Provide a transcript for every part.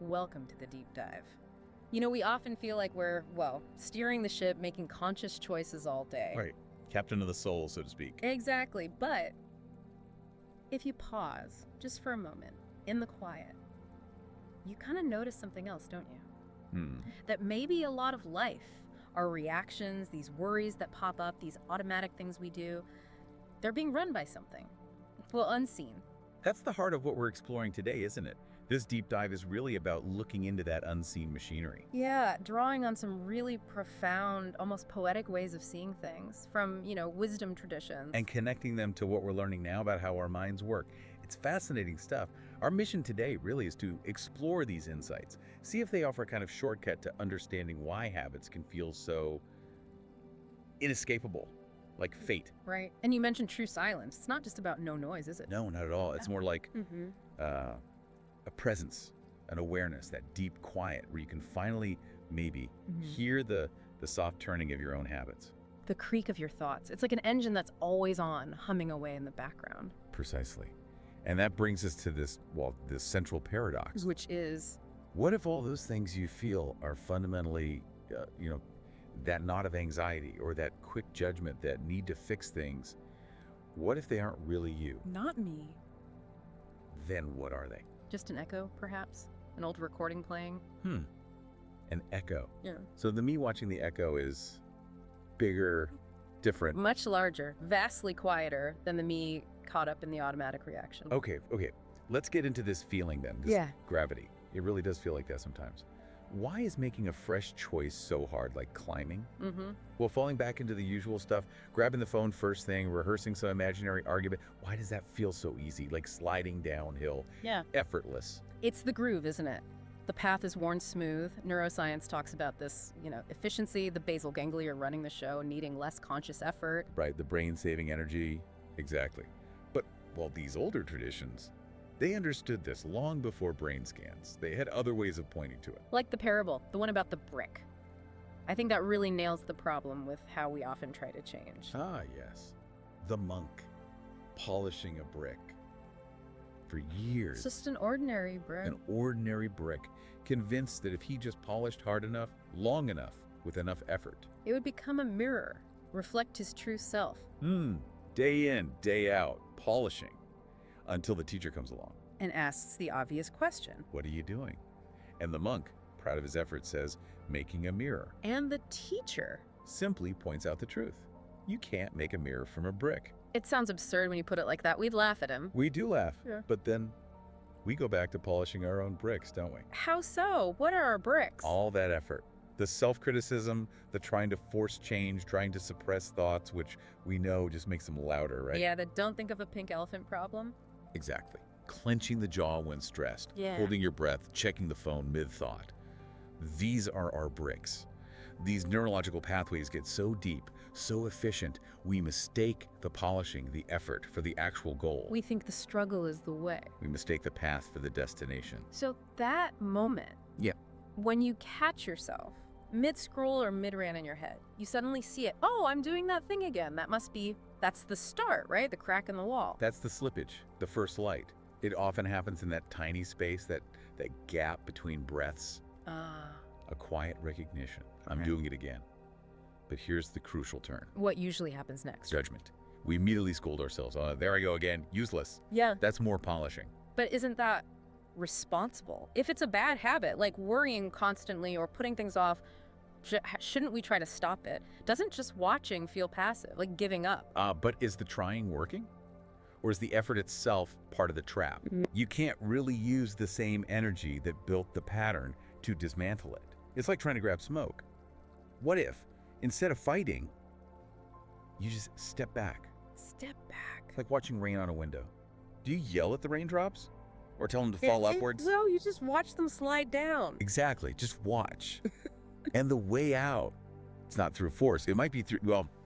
Welcome to the deep dive. You know, we often feel like we're, steering the ship, making conscious choices all day. Right. Captain of the soul, so to speak. Exactly, but if you pause just for a moment in the quiet, you kind of notice something else, don't you? That maybe a lot of life, our reactions, these worries that pop up, these automatic things we do, they're being run by something, unseen. That's the heart of what we're exploring today, isn't it? This deep dive is really about looking into that unseen machinery. Yeah, drawing on some really profound, almost poetic ways of seeing things from, wisdom traditions. And connecting them to what we're learning now about how our minds work. It's fascinating stuff. Our mission today really is to explore these insights, see if they offer a kind of shortcut to understanding why habits can feel so inescapable, like fate. Right. And you mentioned true silence. It's not just about no noise, is it? No, not at all. It's more like a presence, an awareness, that deep quiet where you can finally maybe hear the soft turning of your own habits. The creak of your thoughts. It's like an engine that's always on, humming away in the background. Precisely. And that brings us to this central paradox. Which is? What if all those things you feel are fundamentally, that knot of anxiety or that quick judgment, that need to fix things, what if they aren't really you? Not me. Then what are they? Just an echo, perhaps? An old recording playing? An echo. Yeah. So the me watching the echo is bigger, different. Much larger, vastly quieter than the me caught up in the automatic reaction. Okay. Let's get into this feeling then, this gravity. It really does feel like that sometimes. Why is making a fresh choice so hard, like climbing? Well, falling back into the usual stuff, grabbing the phone first thing, rehearsing some imaginary argument, why does that feel so easy, like sliding downhill? Yeah. Effortless. It's the groove, isn't it? The path is worn smooth. Neuroscience talks about this, efficiency, the basal ganglia running the show, needing less conscious effort. Right, the brain saving energy. Exactly. But, these older traditions, they understood this long before brain scans. They had other ways of pointing to it. Like the parable, the one about the brick. I think that really nails the problem with how we often try to change. Ah, yes. The monk polishing a brick for years. It's just an ordinary brick. An ordinary brick, convinced that if he just polished hard enough, long enough, with enough effort, it would become a mirror, reflect his true self. Day in, day out, polishing. Until the teacher comes along. And asks the obvious question. What are you doing? And the monk, proud of his effort, says, making a mirror. And the teacher simply points out the truth. You can't make a mirror from a brick. It sounds absurd when you put it like that. We'd laugh at him. We do laugh. Yeah. But then we go back to polishing our own bricks, don't we? How so? What are our bricks? All that effort. The self-criticism, the trying to force change, trying to suppress thoughts, which we know just makes them louder, right? Yeah, the don't think of a pink elephant problem. Exactly. Clenching the jaw when stressed, yeah. Holding your breath, checking the phone mid-thought. These are our bricks. These neurological pathways get so deep, so efficient, we mistake the polishing, the effort, for the actual goal. We think the struggle is the way. We mistake the path for the destination. So that moment, when you catch yourself, mid-scroll or mid-rant in your head, you suddenly see it. Oh, I'm doing that thing again. That's the start, right? The crack in the wall. That's the slippage, the first light. It often happens in that tiny space, that gap between breaths. A quiet recognition. Okay. I'm doing it again. But here's the crucial turn. What usually happens next? Judgment. We immediately scold ourselves. Oh, there I go again. Useless. Yeah. That's more polishing. But isn't that responsible? If it's a bad habit, like worrying constantly or putting things off, shouldn't we try to stop it? Doesn't just watching feel passive, like giving up? But is the trying working? Or is the effort itself part of the trap? You can't really use the same energy that built the pattern to dismantle it. It's like trying to grab smoke. What if, instead of fighting, you just step back? Step back. It's like watching rain on a window. Do you yell at the raindrops? Or tell them to fall upwards? No, you just watch them slide down. Exactly, just watch. And the way out, it's not through force. It might be through,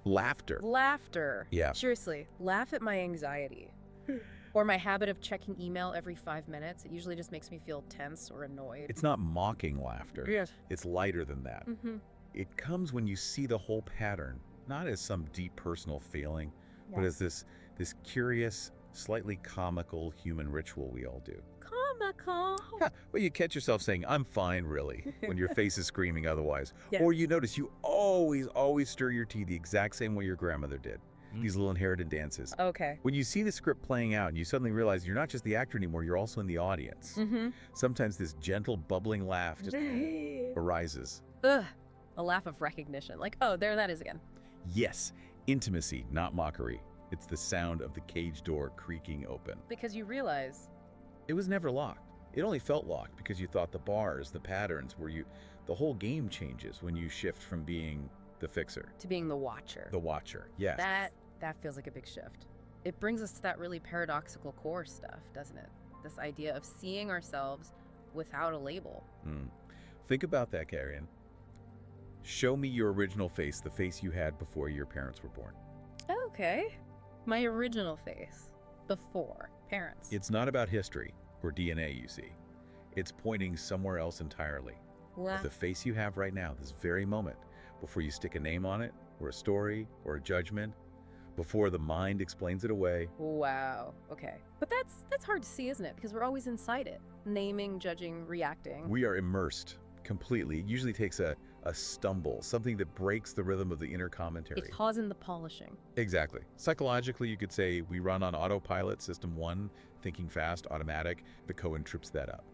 laughter. Laughter. Yeah. Seriously, laugh at my anxiety. Or my habit of checking email every 5 minutes. It usually just makes me feel tense or annoyed. It's not mocking laughter. Yes. It's lighter than that. It comes when you see the whole pattern, not as some deep personal feeling, but as this curious, slightly comical human ritual we all do. my calm. Well, you catch yourself saying, I'm fine, really, when your face is screaming otherwise. Yes. Or you notice you always stir your tea the exact same way your grandmother did. These little inherited dances. Okay. When you see the script playing out and you suddenly realize you're not just the actor anymore, you're also in the audience. Sometimes this gentle, bubbling laugh just arises. Ugh. A laugh of recognition. Like, oh, there that is again. Yes, intimacy, not mockery. It's the sound of the cage door creaking open. Because you realize it was never locked. It only felt locked because you thought the bars, the patterns, the whole game changes when you shift from being the fixer to being the watcher. The watcher, yes. That feels like a big shift. It brings us to that really paradoxical core stuff, doesn't it? This idea of seeing ourselves without a label. Think about that, Karen. Show me your original face, the face you had before your parents were born. Okay. My original face before parents. It's not about history or DNA, you see. It's pointing somewhere else entirely. Wow. The face you have right now, this very moment, before you stick a name on it, or a story, or a judgment, before the mind explains it away. Wow. Okay. But that's hard to see, isn't it? Because we're always inside it. Naming, judging, reacting. We are immersed completely. It usually takes a stumble, something that breaks the rhythm of the inner commentary. It's causing the polishing. Exactly. Psychologically, you could say we run on autopilot, system 1, thinking fast, automatic. The koan trips that up.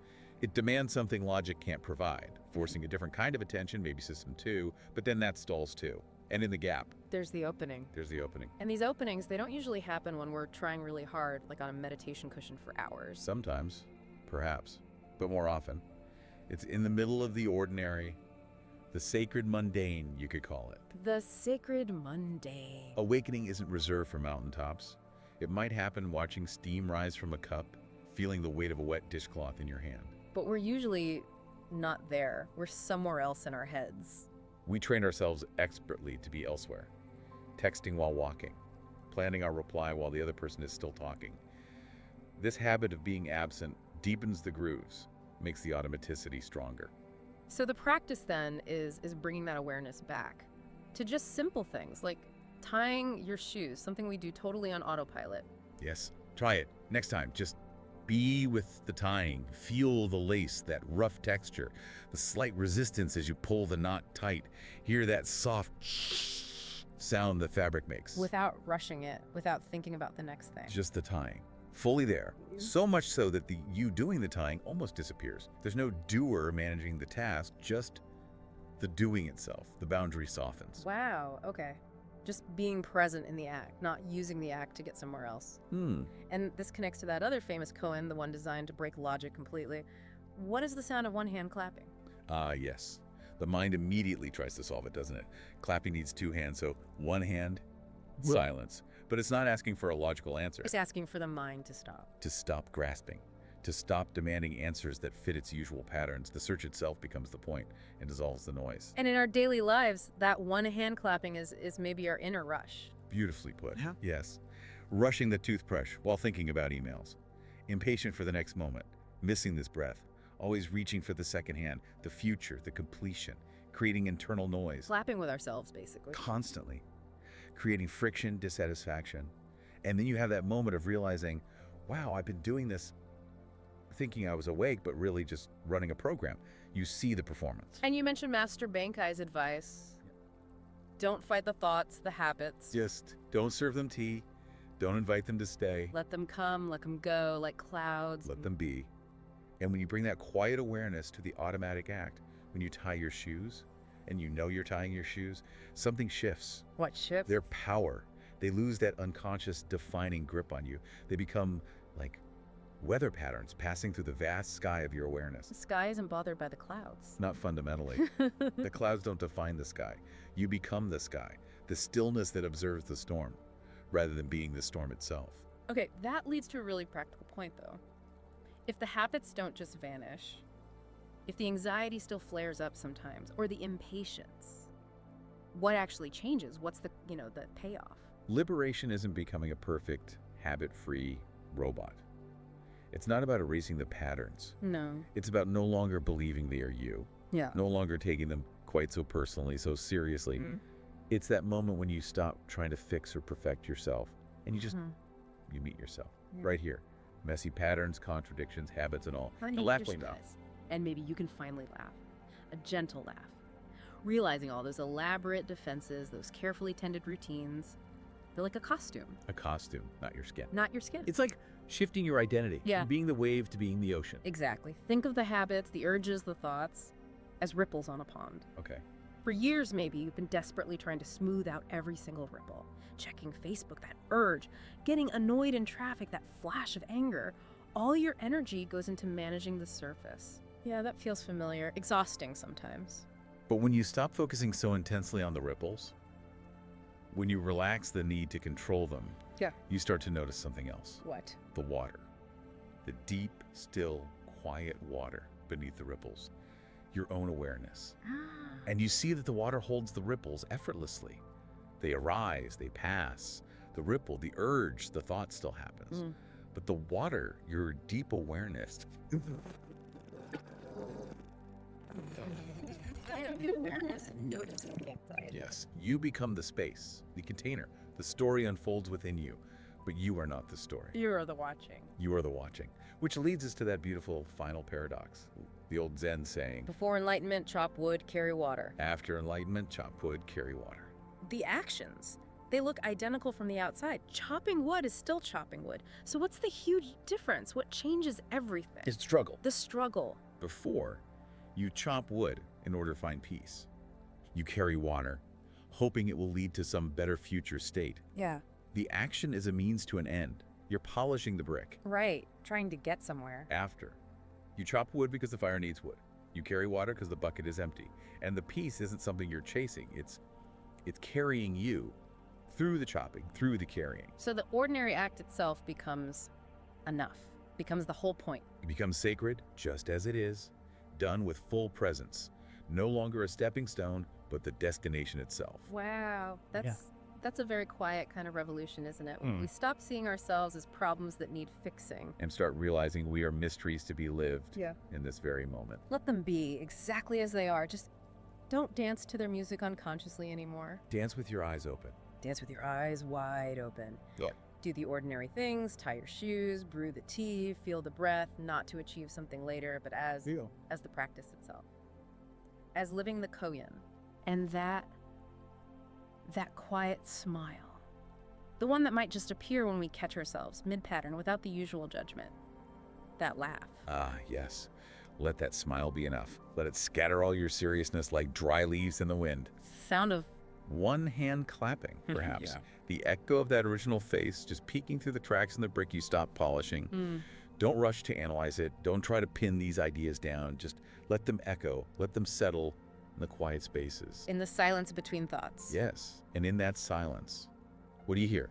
It demands something logic can't provide, forcing a different kind of attention, maybe system 2, but then that stalls too. And in the gap, there's the opening. There's the opening. And these openings, they don't usually happen when we're trying really hard, like on a meditation cushion for hours. Sometimes, perhaps, but more often, it's in the middle of the ordinary, the sacred mundane, you could call it. The sacred mundane. Awakening isn't reserved for mountaintops. It might happen watching steam rise from a cup, feeling the weight of a wet dishcloth in your hand. But we're usually not there. We're somewhere else in our heads. We train ourselves expertly to be elsewhere, texting while walking, planning our reply while the other person is still talking. This habit of being absent deepens the grooves, makes the automaticity stronger. So the practice then is bringing that awareness back to just simple things like tying your shoes, something we do totally on autopilot. Yes, try it. Next time, just be with the tying. Feel the lace, that rough texture, the slight resistance as you pull the knot tight. Hear that soft sound the fabric makes. Without rushing it, without thinking about the next thing. Just the tying. Fully there. So much so that you doing the tying almost disappears. There's no doer managing the task, just the doing itself. The boundary softens. Wow, okay. Just being present in the act, not using the act to get somewhere else. And this connects to that other famous koan, the one designed to break logic completely. What is the sound of one hand clapping? Yes. The mind immediately tries to solve it, doesn't it? Clapping needs 2 hands, so 1 hand, silence. But it's not asking for a logical answer. It's asking for the mind to stop. To stop grasping. To stop demanding answers that fit its usual patterns. The search itself becomes the point and dissolves the noise. And in our daily lives, that one hand clapping is maybe our inner rush. Beautifully put. Yeah. Yes. Rushing the toothbrush while thinking about emails. Impatient for the next moment. Missing this breath. Always reaching for the second hand, the future, the completion. Creating internal noise. Clapping with ourselves, basically. Constantly. Creating friction, dissatisfaction. And then you have that moment of realizing, wow, I've been doing this thinking I was awake, but really just running a program. You see the performance. And you mentioned Master Bankai's advice. Don't fight the thoughts, the habits. Just don't serve them tea. Don't invite them to stay. Let them come, let them go, like clouds. Let them be. And when you bring that quiet awareness to the automatic act, when you tie your shoes, and you know you're tying your shoes, something shifts. What shifts? Their power. They lose that unconscious defining grip on you. They become like weather patterns passing through the vast sky of your awareness. The sky isn't bothered by the clouds. Not fundamentally. The clouds don't define the sky. You become the sky, the stillness that observes the storm, rather than being the storm itself. Okay, that leads to a really practical point, though. If the habits don't just vanish, if the anxiety still flares up sometimes, or the impatience, what actually changes? What's the payoff? Liberation isn't becoming a perfect, habit-free robot. It's not about erasing the patterns. No. It's about no longer believing they are you. Yeah. No longer taking them quite so personally, so seriously. It's that moment when you stop trying to fix or perfect yourself and you just, you meet yourself right here, Messy patterns, contradictions, habits, and all. And laugh now. And maybe you can finally laugh. A gentle laugh. Realizing all those elaborate defenses, those carefully tended routines, they're like a costume. A costume, not your skin. Not your skin. It's like shifting your identity. Yeah. Being the wave to being the ocean. Exactly. Think of the habits, the urges, the thoughts as ripples on a pond. Okay. For years, maybe, you've been desperately trying to smooth out every single ripple. Checking Facebook, that urge. Getting annoyed in traffic, that flash of anger. All your energy goes into managing the surface. Yeah, that feels familiar. Exhausting sometimes. But when you stop focusing so intensely on the ripples, when you relax the need to control them, you start to notice something else. What? The water. The deep, still, quiet water beneath the ripples. Your own awareness. And you see that the water holds the ripples effortlessly. They arise, they pass. The ripple, the urge, the thought still happens. But the water, your deep awareness. Yes, you become the space, the container. The story unfolds within you, but you are not the story. You are the watching. You are the watching, which leads us to that beautiful final paradox. The old Zen saying, before enlightenment, chop wood, carry water. After enlightenment, chop wood, carry water. The actions, they look identical from the outside. Chopping wood is still chopping wood. So what's the huge difference? What changes everything? It's struggle. The struggle. Before, you chop wood in order to find peace. You carry water, hoping it will lead to some better future state. Yeah. The action is a means to an end. You're polishing the brick. Right, trying to get somewhere. After, you chop wood because the fire needs wood. You carry water because the bucket is empty. And the peace isn't something you're chasing. It's carrying you through the chopping, through the carrying. So the ordinary act itself becomes enough, becomes the whole point. It becomes sacred, just as it is, done with full presence. No longer a stepping stone, but the destination itself. Wow, that's a very quiet kind of revolution, isn't it? We stop seeing ourselves as problems that need fixing. And start realizing we are mysteries to be lived in this very moment. Let them be exactly as they are. Just don't dance to their music unconsciously anymore. Dance with your eyes open. Dance with your eyes wide open. Yeah. Do the ordinary things, tie your shoes, brew the tea, feel the breath, not to achieve something later, but as the practice itself. As living the koan. And that quiet smile. The one that might just appear when we catch ourselves mid-pattern without the usual judgment. That laugh. Ah, yes. Let that smile be enough. Let it scatter all your seriousness like dry leaves in the wind. Sound of one hand clapping, perhaps. The echo of that original face just peeking through the cracks in the brick you stopped polishing. Don't rush to analyze it. Don't try to pin these ideas down. Just let them echo. Let them settle in the quiet spaces. In the silence between thoughts. Yes. And in that silence, what do you hear?